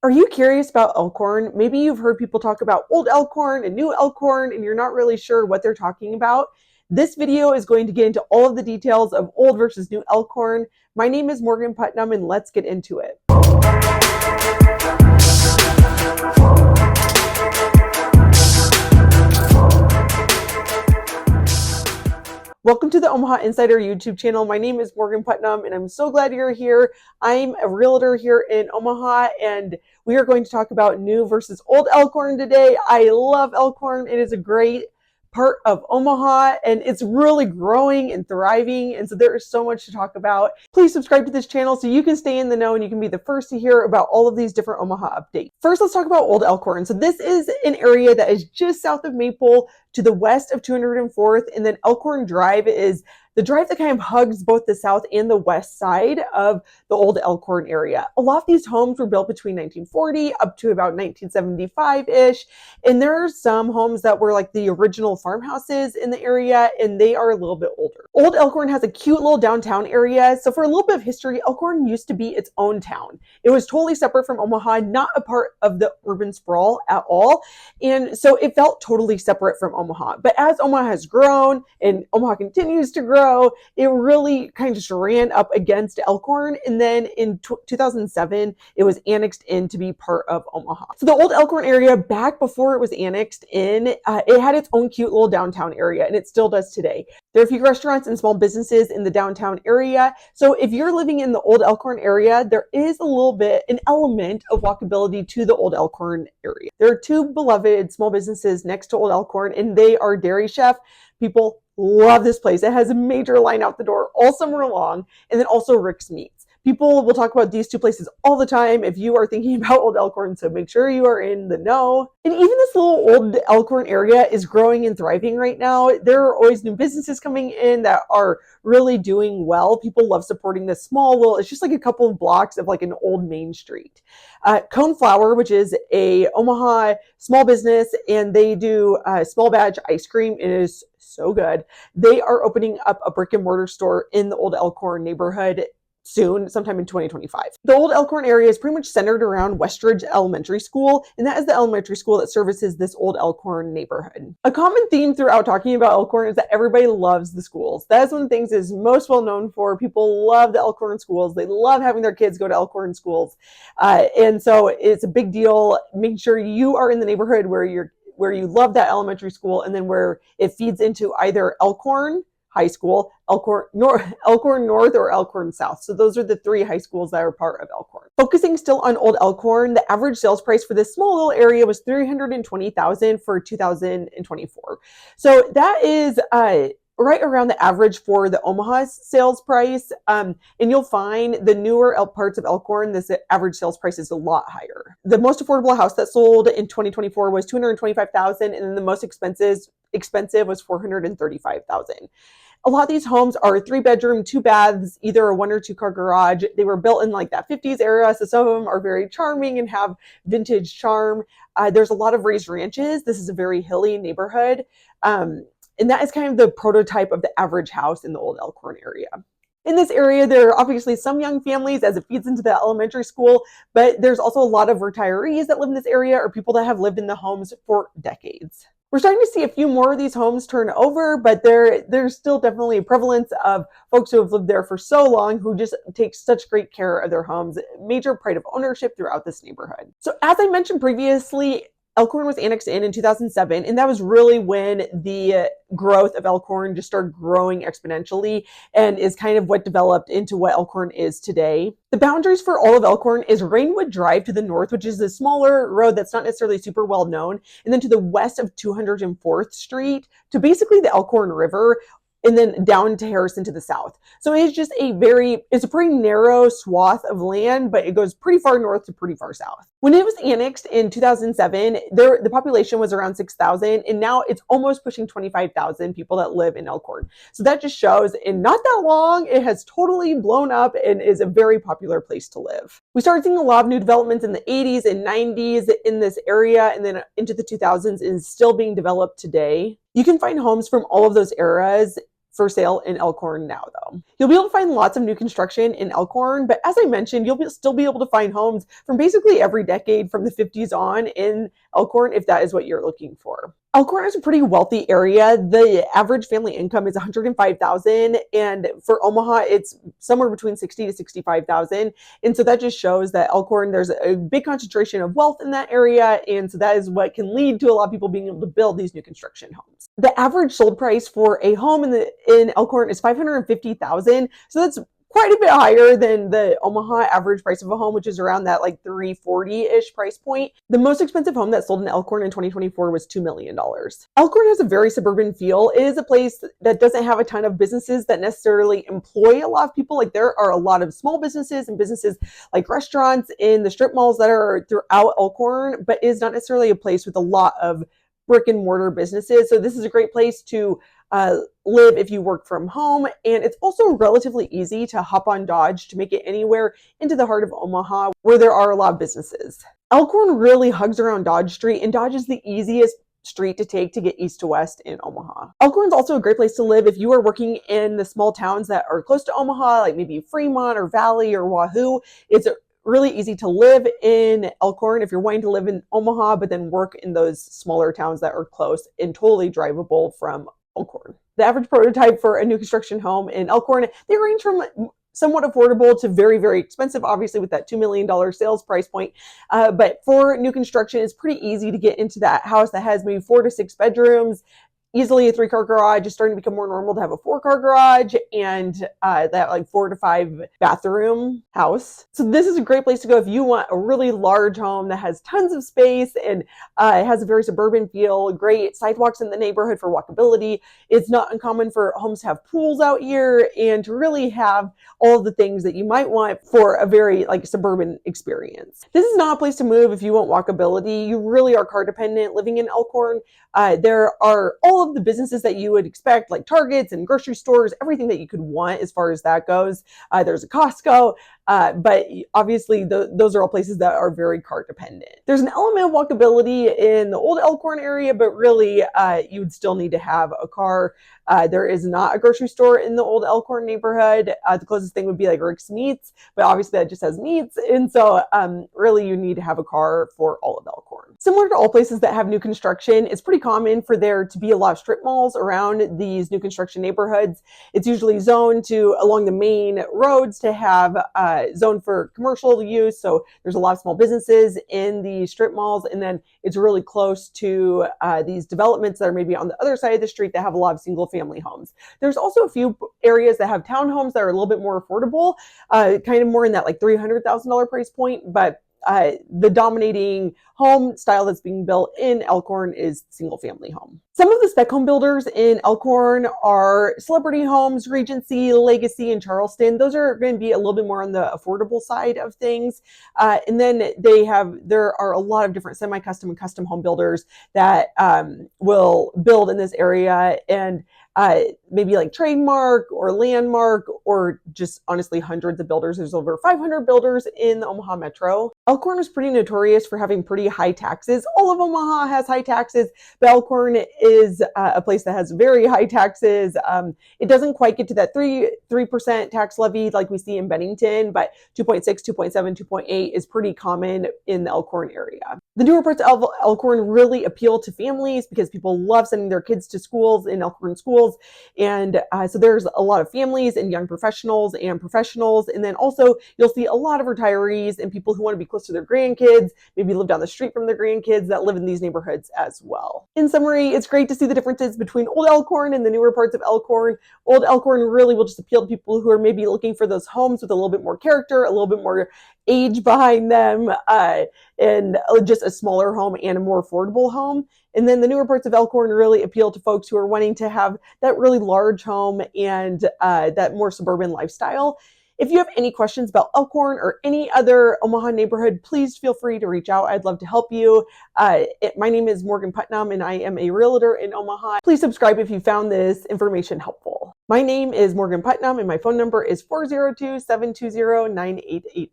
Are you curious about Elkhorn? Maybe you've heard people talk about Old Elkhorn and New Elkhorn, and you're not really sure what they're talking about. This video is going to get into all of the details of Old versus New Elkhorn. My name is Morgan Putnam, and let's get into it. Welcome to the Omaha Insider YouTube channel. My name is Morgan Putnam, and I'm so glad you're here. I'm a realtor here in Omaha, and we are going to talk about New versus Old Elkhorn today. I love Elkhorn. It is a great part of Omaha, and it's really growing and thriving, and so there is so much to talk about. Please subscribe to this channel so you can stay in the know and you can be the first to hear about all of these different Omaha updates. First, let's talk about Old Elkhorn. So this is an area that is just south of Maple to the west of 204th, and then Elkhorn Drive is the drive that kind of hugs both the south and the west side of the Old Elkhorn area. A lot of these homes were built between 1940 up to about 1975-ish, and there are some homes that were like the original farmhouses in the area, and they are a little bit older. Old Elkhorn has a cute little downtown area. So for a little bit of history, Elkhorn used to be its own town. It was totally separate from Omaha, not a part of the urban sprawl at all, and so it felt totally separate from Omaha. But as Omaha has grown and Omaha continues to grow, it really kind of just ran up against Elkhorn, and then in 2007 it was annexed in to be part of Omaha. So the Old Elkhorn area, back before it was annexed in, it had its own cute little downtown area, and it still does today. There are a few restaurants and small businesses in the downtown area. So if you're living in the Old Elkhorn area, there is a little bit, an element of walkability to the Old Elkhorn area. There are two beloved small businesses next to Old Elkhorn, and they are Dairy Chef. People love this place. It has a major line out the door all summer long, and then also Rick's Meats. People will talk about these two places all the time if you are thinking about Old Elkhorn, so make sure you are in the know. And even this little Old Elkhorn area is growing and thriving right now. There are always new businesses coming in that are really doing well. People love supporting this small little, it's just like a couple of blocks of like an old main street. Cone Flour, which is a Omaha small business, and they do small batch ice cream. It is so good. They are opening up a brick and mortar store in the Old Elkhorn neighborhood soon, sometime in 2025. The Old Elkhorn area is pretty much centered around Westridge Elementary School, and that is the elementary school that services this Old Elkhorn neighborhood. A common theme throughout talking about Elkhorn is that everybody loves the schools. That is one of the things is most well known for. People love the Elkhorn schools. They love having their kids go to Elkhorn schools. And so it's a big deal making sure you are in the neighborhood where you love that elementary school, and then where it feeds into either Elkhorn High School, Elkhorn North, or Elkhorn South. So those are the three high schools that are part of Elkhorn. Focusing still on Old Elkhorn, the average sales price for this small little area was $320,000 for 2024. So that is right around the average for the Omaha sales price. And you'll find the newer parts of Elkhorn, this average sales price is a lot higher. The most affordable house that sold in 2024 was $225,000, and then the most expensive was $435,000. A lot of these homes are 3-bedroom, 2 baths, either a 1 or 2 car garage. They were built in like that 50s era, so some of them are very charming and have vintage charm. There's a lot of raised ranches. This is a very hilly neighborhood. And that is kind of the prototype of the average house in the Old Elkhorn area. In this area, there are obviously some young families as it feeds into the elementary school, but there's also a lot of retirees that live in this area or people that have lived in the homes for decades. We're starting to see a few more of these homes turn over, but there's still definitely a prevalence of folks who have lived there for so long who just take such great care of their homes. Major pride of ownership throughout this neighborhood. So as I mentioned previously, Elkhorn was annexed in 2007, and that was really when the growth of Elkhorn just started growing exponentially and is kind of what developed into what Elkhorn is today. The boundaries for all of Elkhorn is Rainwood Drive to the north, which is a smaller road that's not necessarily super well known, and then to the west of 204th Street to basically the Elkhorn River, and then down to Harrison to the south. So it's just it's a pretty narrow swath of land, but it goes pretty far north to pretty far south. When it was annexed in 2007, the population was around 6,000, and now it's almost pushing 25,000 people that live in Elkhorn. So that just shows in not that long, it has totally blown up and is a very popular place to live. We started seeing a lot of new developments in the 80s and 90s in this area, and then into the 2000s, and is still being developed today. You can find homes from all of those eras for sale in Elkhorn now, though. You'll be able to find lots of new construction in Elkhorn, but as I mentioned, you'll still be able to find homes from basically every decade from the 50s on in Elkhorn if that is what you're looking for. Elkhorn is a pretty wealthy area. The average family income is $105,000, and for Omaha, it's somewhere between $60,000 to $65,000. And so that just shows that Elkhorn, there's a big concentration of wealth in that area, and so that is what can lead to a lot of people being able to build these new construction homes. The average sold price for a home in Elkhorn is $550,000, so that's quite a bit higher than the Omaha average price of a home, which is around that like $340-ish price point. The most expensive home that sold in Elkhorn in 2024 was $2 million. Elkhorn has a very suburban feel. It is a place that doesn't have a ton of businesses that necessarily employ a lot of people. Like there are a lot of small businesses and businesses like restaurants in the strip malls that are throughout Elkhorn, but is not necessarily a place with a lot of brick and mortar businesses. So this is a great place to live if you work from home. And it's also relatively easy to hop on Dodge to make it anywhere into the heart of Omaha where there are a lot of businesses. Elkhorn really hugs around Dodge Street, and Dodge is the easiest street to take to get east to west in Omaha. Elkhorn's also a great place to live if you are working in the small towns that are close to Omaha, like maybe Fremont or Valley or Wahoo. It's really easy to live in Elkhorn if you're wanting to live in Omaha, but then work in those smaller towns that are close and totally drivable from Elkhorn. The average prototype for a new construction home in Elkhorn, they range from somewhat affordable to very, very expensive, obviously with that $2 million sales price point. But for new construction, it's pretty easy to get into that house that has maybe 4 to 6 bedrooms, easily a 3-car garage. It's starting to become more normal to have a 4-car garage and that like 4 to 5 bathroom house. So this is a great place to go if you want a really large home that has tons of space and it has a very suburban feel, great sidewalks in the neighborhood for walkability. It's not uncommon for homes to have pools out here and to really have all of the things that you might want for a very like suburban experience. This is not a place to move if you want walkability. You really are car dependent living in Elkhorn. There are all of the businesses that you would expect, like Targets and grocery stores, everything that you could want as far as that goes. There's a Costco, but obviously those are all places that are very car dependent. There's an element of walkability in the Old Elkhorn area, but really you would still need to have a car. There is not a grocery store in the Old Elkhorn neighborhood. The closest thing would be like Rick's Meats, but obviously that just has meats. And so really you need to have a car for all of Elkhorn. Similar to all places that have new construction, it's pretty common for there to be a lot of strip malls around these new construction neighborhoods. It's usually zoned to along the main roads to have zoned for commercial use. So there's a lot of small businesses in the strip malls, and then it's really close to these developments that are maybe on the other side of the street that have a lot of single family homes. There's also a few areas that have townhomes that are a little bit more affordable, kind of more in that like $300,000 price point, but the dominating home style that's being built in Elkhorn is single family home. Some of the spec home builders in Elkhorn are Celebrity Homes, Regency, Legacy, and Charleston. Those are going to be a little bit more on the affordable side of things. And then there are a lot of different semi-custom and custom home builders that will build in this area, and maybe like Trademark or Landmark, or just honestly hundreds of builders. There's over 500 builders in the Omaha Metro. Elkhorn is pretty notorious for having pretty high taxes. All of Omaha has high taxes, but Elkhorn is a place that has very high taxes. It doesn't quite get to that 3% tax levy like we see in Bennington, but 2.6, 2.7, 2.8 is pretty common in the Elkhorn area. The newer parts of Elkhorn really appeal to families because people love sending their kids to schools in Elkhorn schools. And so there's a lot of families and young professionals and professionals. And then also you'll see a lot of retirees and people who want to be close to their grandkids, maybe live down the street from their grandkids, that live in these neighborhoods as well. In summary, it's great to see the differences between Old Elkhorn and the newer parts of Elkhorn. Old Elkhorn really will just appeal to people who are maybe looking for those homes with a little bit more character, a little bit more age behind them, and just a smaller home and a more affordable home. And then the newer parts of Elkhorn really appeal to folks who are wanting to have that really large home and that more suburban lifestyle. If you have any questions about Elkhorn or any other Omaha neighborhood, please feel free to reach out. I'd love to help you. My name is Morgan Putnam, and I am a realtor in Omaha. Please subscribe if you found this information helpful. My name is Morgan Putnam, and my phone number is 402-720-9886.